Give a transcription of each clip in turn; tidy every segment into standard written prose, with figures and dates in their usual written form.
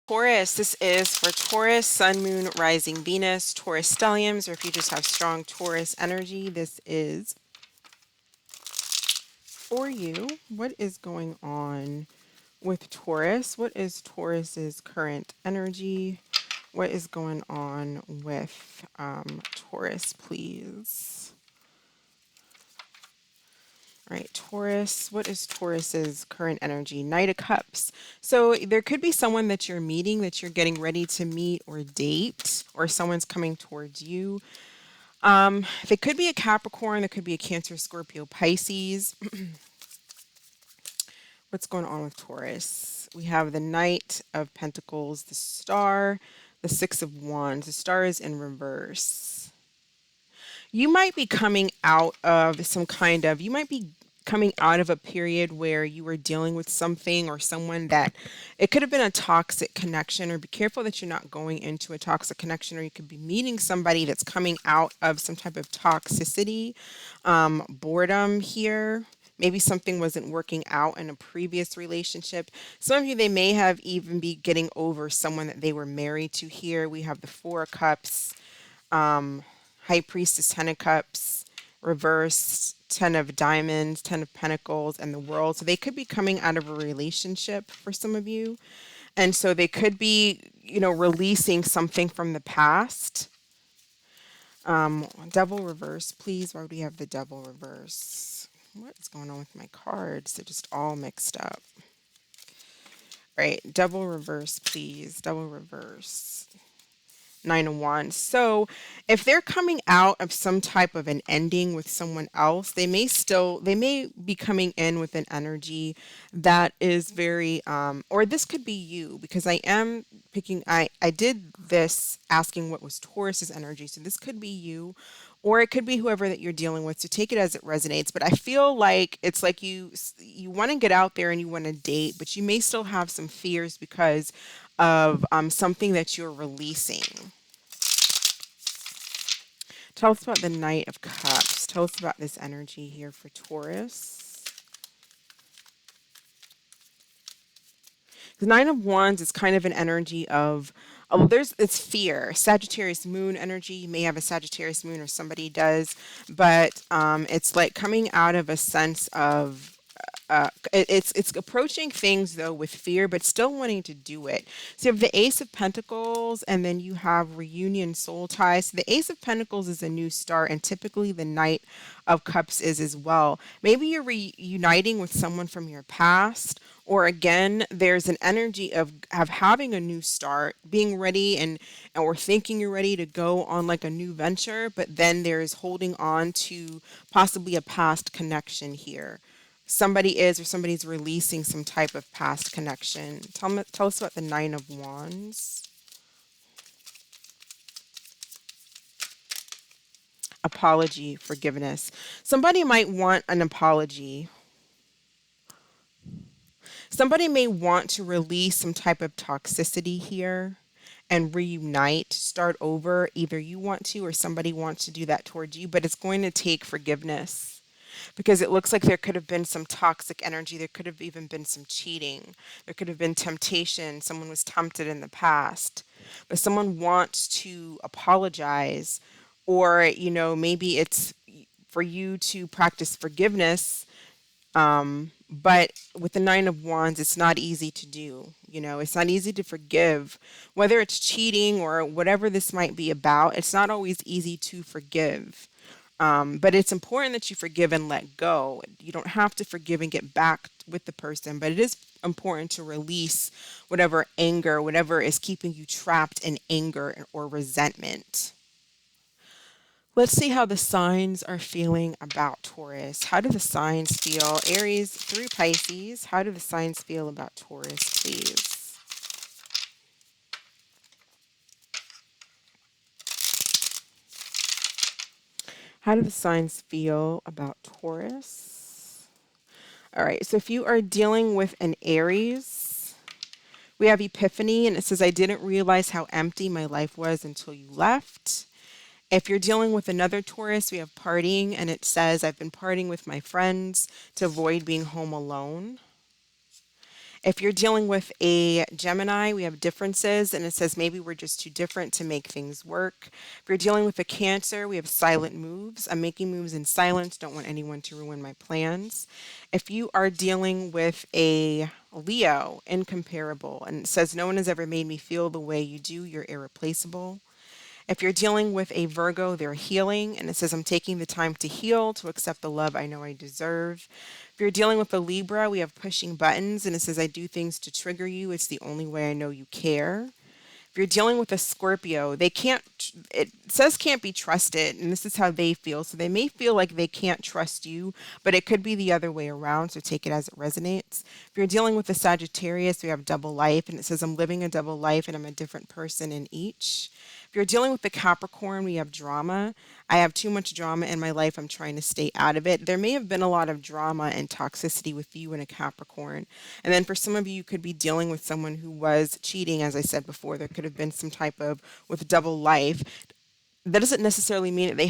Taurus, this is for Taurus, Sun, Moon, Rising, Venus, Taurus stelliums, or if you just have strong Taurus energy, this is for you. What is going on with Taurus? What is Taurus's current energy? What is going on with Taurus, please? All right, Taurus, what is Taurus's current energy? Knight of Cups. So there could be someone that you're meeting, that you're getting ready to meet or date, or someone's coming towards you. It could be a Capricorn, there could be a Cancer, Scorpio, Pisces. What's going on with Taurus? We have the Knight of Pentacles, the Star, the Six of Wands. The Star is in reverse. You might be coming out of you might be coming out of a period where you were dealing with something or someone that it could have been a toxic connection, or be careful that you're not going into a toxic connection, or you could be meeting somebody that's coming out of some type of toxicity, boredom here. Maybe something wasn't working out in a previous relationship. Some of you, they may have even be getting over someone that they were married to here. We have the Four of Cups, High Priestess, Ten of Cups, reverse, Ten of Diamonds, Ten of Pentacles, and the World. So they could be coming out of a relationship for some of you. And so they could be, releasing something from the past. Devil reverse, please. Why do we have the Devil reverse? What is going on with my cards? They're just all mixed up. Right, Devil reverse, please. Devil reverse. Nine of Wands. So if they're coming out of some type of an ending with someone else, they may be coming in with an energy that is very, or this could be you, because I am picking, I did this asking what was Taurus's energy. So this could be you, or it could be whoever that you're dealing with. So take it as it resonates. But I feel like it's like you want to get out there and you want to date, but you may still have some fears because of something that you're releasing. Tell us about the Knight of Cups. Tell us about this energy here for Taurus. The Nine of Wands is kind of an energy of, it's fear. Sagittarius moon energy. You may have a Sagittarius moon, or somebody does, but it's like coming out of a sense of it's approaching things though with fear, but still wanting to do it. So you have the Ace of Pentacles, and then you have reunion, soul ties. So the Ace of Pentacles is a new start, and typically the Knight of Cups is as well. Maybe you're reuniting with someone from your past, or again, there's an energy of having a new start, being ready, and or thinking you're ready to go on like a new venture, but then there's holding on to possibly a past connection here. Somebody's releasing some type of past connection. Tell us about the Nine of Wands. Apology, forgiveness. Somebody might want an apology. Somebody may want to release some type of toxicity here and reunite, start over. Either you want to, or somebody wants to do that towards you, but it's going to take forgiveness, because it looks like there could have been some toxic energy. There could have even been some cheating. There could have been temptation. Someone was tempted in the past, but someone wants to apologize, or, maybe it's for you to practice forgiveness. But with the Nine of Wands, it's not easy to do. It's not easy to forgive, whether it's cheating or whatever this might be about. It's not always easy to forgive. But it's important that you forgive and let go. You don't have to forgive and get back with the person, but it is important to release whatever anger, whatever is keeping you trapped in anger or resentment. Let's see how the signs are feeling about Taurus. How do the signs feel? Aries through Pisces. How do the signs feel about Taurus, please? How do the signs feel about Taurus? All right, so if you are dealing with an Aries, we have Epiphany, and it says, I didn't realize how empty my life was until you left. If you're dealing with another Taurus, we have partying, and it says, I've been partying with my friends to avoid being home alone. If you're dealing with a Gemini, we have differences, and it says maybe we're just too different to make things work. If you're dealing with a Cancer, we have silent moves. I'm making moves in silence, don't want anyone to ruin my plans. If you are dealing with a Leo, incomparable, and it says no one has ever made me feel the way you do, you're irreplaceable. If you're dealing with a Virgo, they're healing, and it says, I'm taking the time to heal, to accept the love I know I deserve. If you're dealing with a Libra, we have pushing buttons, and it says, I do things to trigger you. It's the only way I know you care. If you're dealing with a Scorpio, they can't, it says can't be trusted, and this is how they feel. So they may feel like they can't trust you, but it could be the other way around. So take it as it resonates. If you're dealing with a Sagittarius, we have double life, and it says, I'm living a double life and I'm a different person in each. If you're dealing with the Capricorn, we have drama. I have too much drama in my life. I'm trying to stay out of it. There may have been a lot of drama and toxicity with you and a Capricorn. And then for some of you, you could be dealing with someone who was cheating, as I said before. There could have been some type of, with double life, that doesn't necessarily mean that they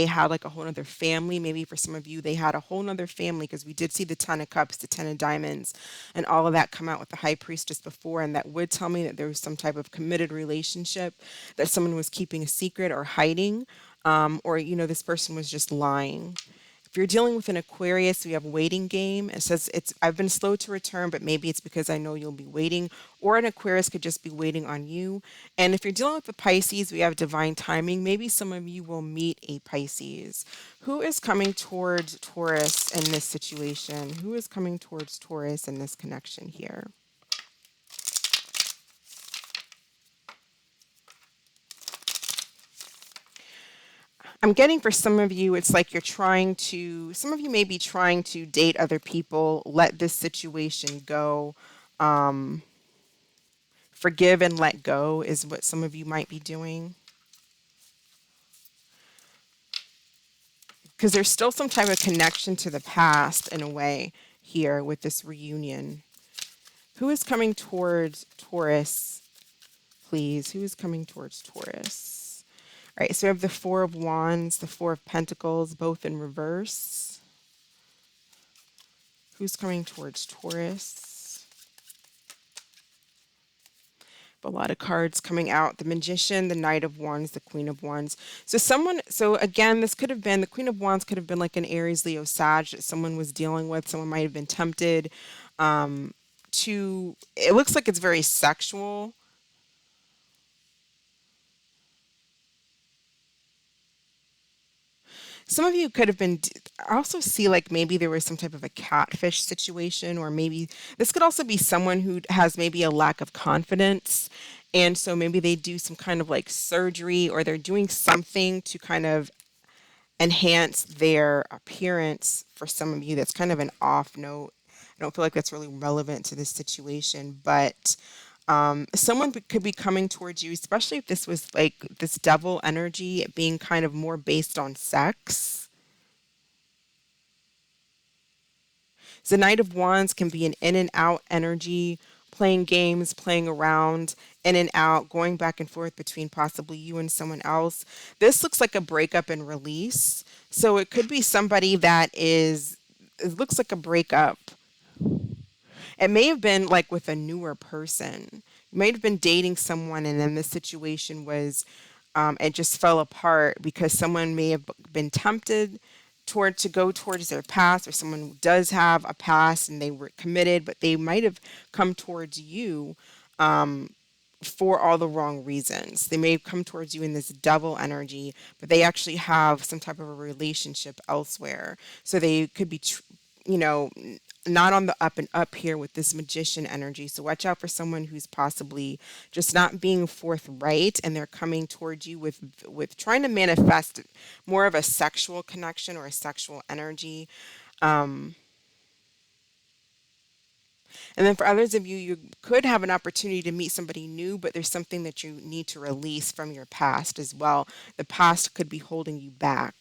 had like a whole other family. Maybe for some of you they had a whole nother family, because we did see the Ten of Cups, the Ten of Diamonds, and all of that come out with the High Priestess before, and that would tell me that there was some type of committed relationship that someone was keeping a secret or hiding, or this person was just lying. If you're dealing with an Aquarius, we have waiting game. It says it's I've been slow to return, but maybe it's because I know you'll be waiting, or an Aquarius could just be waiting on you. And if you're dealing with the Pisces, we have divine timing. Maybe some of you will meet a Pisces. Who is coming towards Taurus in this situation? Who is coming towards Taurus in this connection here? I'm getting for some of you, it's like some of you may be trying to date other people, let this situation go. Um, Forgive and let go is what some of you might be doing. Because there's still some type of connection to the past in a way here with this reunion. Who is coming towards Taurus, please? Who is coming towards Taurus? All right, so we have the Four of Wands, the Four of Pentacles, both in reverse. Who's coming towards Taurus? A lot of cards coming out. The Magician, the Knight of Wands, the Queen of Wands. So again, this could have been, the Queen of Wands could have been like an Aries, Leo, Sag that someone was dealing with. Someone might have been tempted it looks like it's very sexual. Some of you could have been, I also see like maybe there was some type of a catfish situation, or maybe this could also be someone who has maybe a lack of confidence. And so maybe they do some kind of like surgery, or they're doing something to kind of enhance their appearance. For some of you, that's kind of an off note. I don't feel like that's really relevant to this situation, but someone could be coming towards you, especially if this was like this devil energy being kind of more based on sex. The Knight of Wands can be an in and out energy, playing games, playing around, in and out, going back and forth between possibly you and someone else. This looks like a breakup and release. So it could be somebody it looks like a breakup. It may have been like with a newer person. You might have been dating someone, and then the situation was, it just fell apart because someone may have been tempted to go towards their past, or someone who does have a past and they were committed, but they might have come towards you for all the wrong reasons. They may come towards you in this double energy, but they actually have some type of a relationship elsewhere. So they could be, you know, not on the up and up here with this Magician energy. So watch out for someone who's possibly just not being forthright, and they're coming towards you with trying to manifest more of a sexual connection or a sexual energy. And then for others of you, you could have an opportunity to meet somebody new, but there's something that you need to release from your past as well. The past could be holding you back.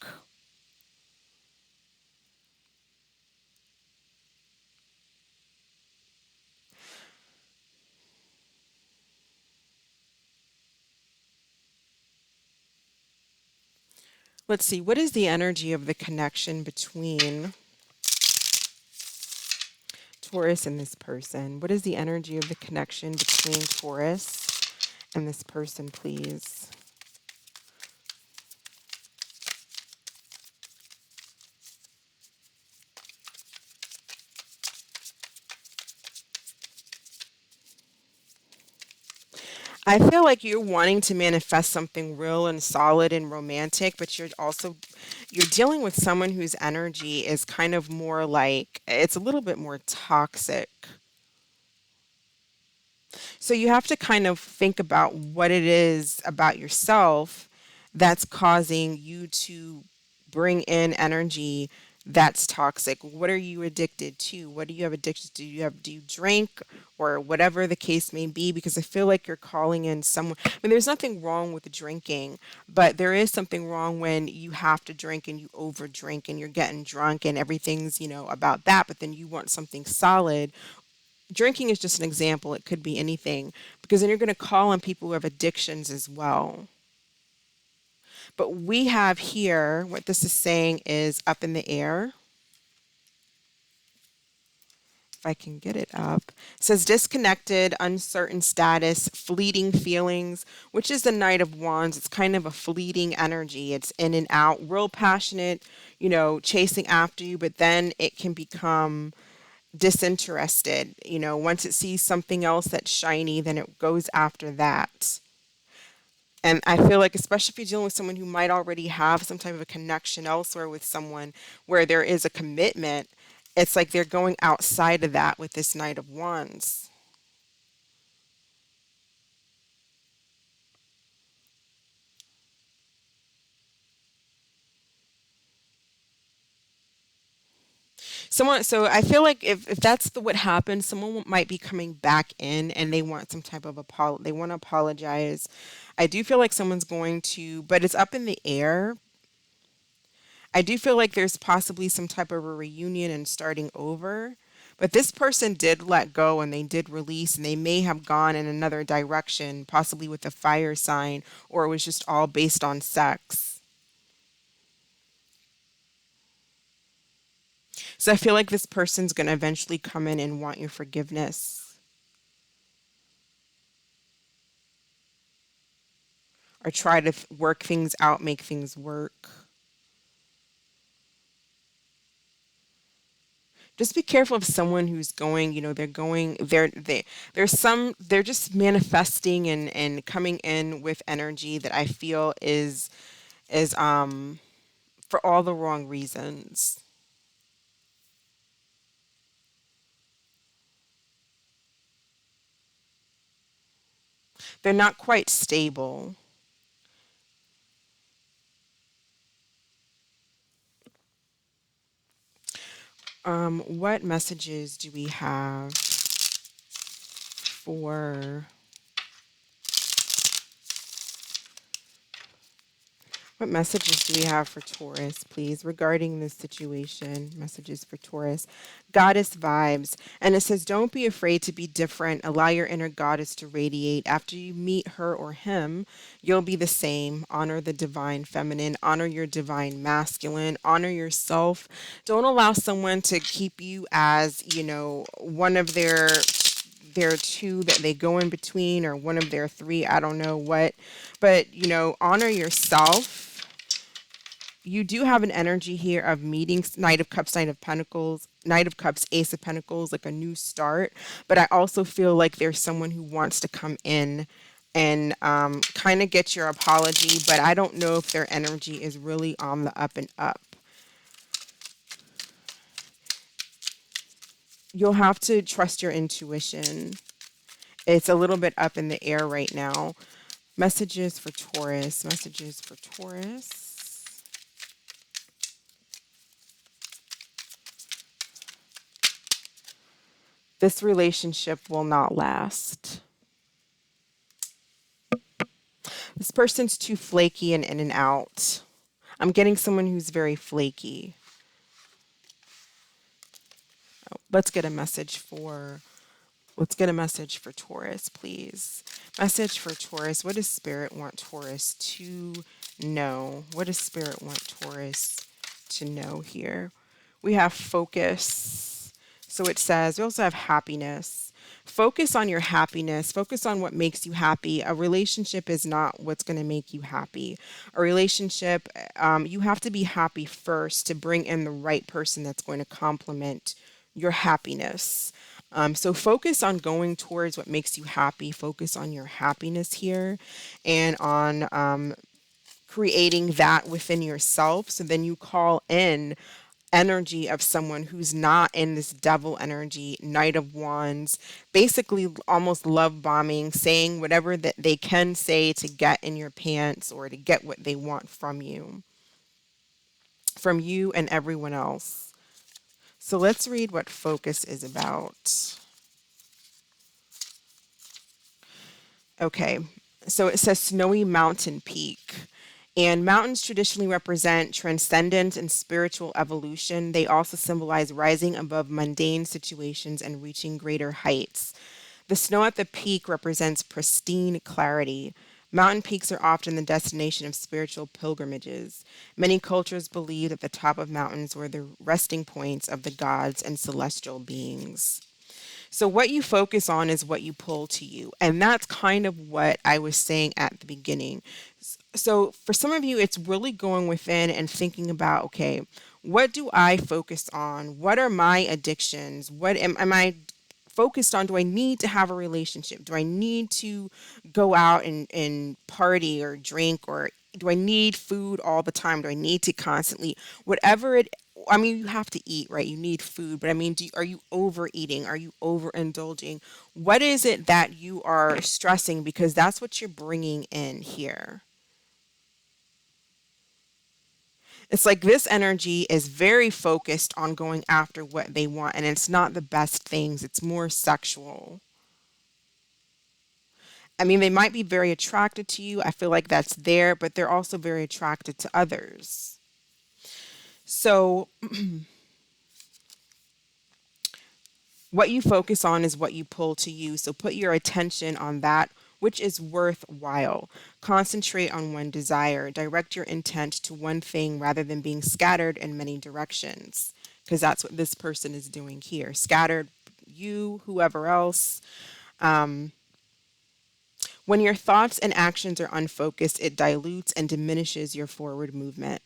Let's see, what is the energy of the connection between Taurus and this person? What is the energy of the connection between Taurus and this person, please? I feel like you're wanting to manifest something real and solid and romantic, but you're dealing with someone whose energy is kind of more like it's a little bit more toxic. So you have to kind of think about what it is about yourself that's causing you to bring in energy that's toxic. What are you addicted to? What do you have addictions to? Do you drink or whatever the case may be? Because I feel like you're calling in someone. I mean, there's nothing wrong with drinking, but there is something wrong when you have to drink and you over drink and you're getting drunk and everything's, about that, but then you want something solid. Drinking is just an example. It could be anything because then you're going to call on people who have addictions as well. But we have here, what this is saying is up in the air. If I can get it up, it says disconnected, uncertain status, fleeting feelings, which is the Knight of Wands. It's kind of a fleeting energy. It's in and out, real passionate, chasing after you, but then it can become disinterested. Once it sees something else that's shiny, then it goes after that. And I feel like, especially if you're dealing with someone who might already have some type of a connection elsewhere with someone where there is a commitment, it's like they're going outside of that with this Knight of Wands. So I feel like if that's what happened, someone might be coming back in and they want some type of they want to apologize. I do feel like someone's going to, but it's up in the air. I do feel like there's possibly some type of a reunion and starting over. But this person did let go and they did release and they may have gone in another direction, possibly with a fire sign, or it was just all based on sex. So I feel like this person's going to eventually come in and want your forgiveness or try to work things out, make things work. Just be careful of someone who's going, they're going, they're just manifesting and coming in with energy that I feel is for all the wrong reasons. They're not quite stable. What messages do we have for What messages do we have for Taurus, please, regarding this situation? Messages for Taurus. Goddess vibes. And it says, don't be afraid to be different. Allow your inner goddess to radiate. After you meet her or him, you'll be the same. Honor the divine feminine. Honor your divine masculine. Honor yourself. Don't allow someone to keep you as, one of their two that they go in between or one of their three, I don't know what, but honor yourself. You do have an energy here of meetings, Knight of Cups, Knight of Pentacles, Knight of Cups, Ace of Pentacles, like a new start. But I also feel like there's someone who wants to come in and kind of get your apology, but I don't know if their energy is really on the up and up. You'll have to trust your intuition. It's a little bit up in the air right now. Messages for Taurus. Messages for Taurus. This relationship will not last. This person's too flaky and in and out. I'm getting someone who's very flaky. Let's get a message for Taurus, please. Message for Taurus. What does Spirit want Taurus to know? What does Spirit want Taurus to know here? We have focus. So it says, we also have happiness. Focus on your happiness. Focus on what makes you happy. A relationship is not what's going to make you happy. A relationship, you have to be happy first to bring in the right person that's going to complement your happiness. So focus on going towards what makes you happy. Focus on your happiness here and on creating that within yourself. So then you call in energy of someone who's not in this devil energy, Knight of Wands, basically almost love bombing, saying whatever that they can say to get in your pants or to get what they want from you and everyone else. So let's read what focus is about. Okay, so it says snowy mountain peak. And mountains traditionally represent transcendence and spiritual evolution. They also symbolize rising above mundane situations and reaching greater heights. The snow at the peak represents pristine clarity. Mountain peaks are often the destination of spiritual pilgrimages. Many cultures believe that the top of mountains were the resting points of the gods and celestial beings. So what you focus on is what you pull to you. And that's kind of what I was saying at the beginning. So for some of you, it's really going within and thinking about, okay, what do I focus on? What are my addictions? What am I focused on? Do I need to have a relationship? Do I need to go out and party or drink, or do I need food all the time? Do I need to constantly, whatever it, I mean, you have to eat, right? You need food, but I mean, are you overeating? Are you overindulging? What is it that you are stressing? Because that's what you're bringing in here. It's like this energy is very focused on going after what they want, and it's not the best things, it's more sexual. I mean, they might be very attracted to you. I feel like that's there, but they're also very attracted to others. So, what you focus on is what you pull to you. So, put your attention on that which is worthwhile. Concentrate on one desire. Direct your intent to one thing rather than being scattered in many directions. Because that's what this person is doing here. Scattered, you, whoever else. When your thoughts and actions are unfocused, it dilutes and diminishes your forward movement.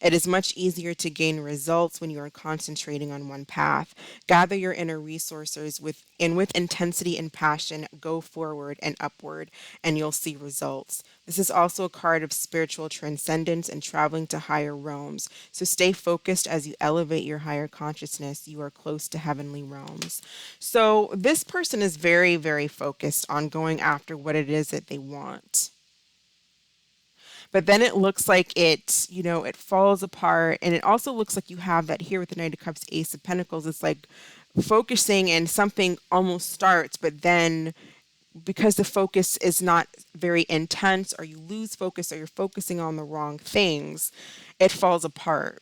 It is much easier to gain results when you are concentrating on one path. Gather your inner resources with intensity and passion, go forward and upward, and you'll see results. This is also a card of spiritual transcendence and traveling to higher realms. So stay focused as you elevate your higher consciousness. You are close to heavenly realms. So this person is very, very focused on going after what it is that they want. But then it looks like it falls apart. And it also looks like you have that here with the Knight of Cups, Ace of Pentacles. It's like focusing and something almost starts, but then because the focus is not very intense, or you lose focus, or you're focusing on the wrong things, it falls apart.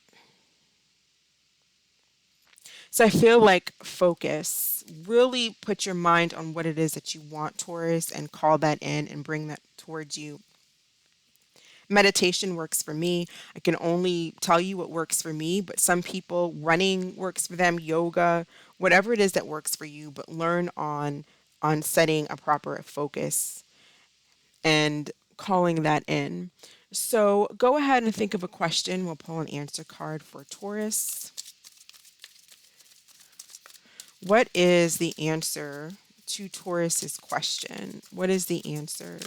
So I feel like focus, really put your mind on what it is that you want, Taurus, and call that in and bring that towards you. Meditation works for me. I can only tell you what works for me, but some people, running works for them, yoga, whatever it is that works for you, but learn on setting a proper focus and calling that in. So go ahead and think of a question. We'll pull an answer card for Taurus. What is the answer to Taurus's question? What is the answer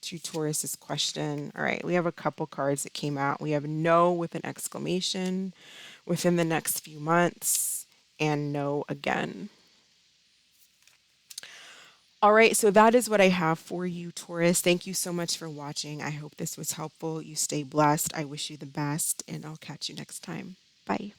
to Taurus's question? All right, we have a couple cards that came out. We have no with an exclamation, within the next few months, and no again. All right, so that is what I have for you, Taurus. Thank you so much for watching. I hope this was helpful. You stay blessed. I wish you the best, and I'll catch you next time. Bye.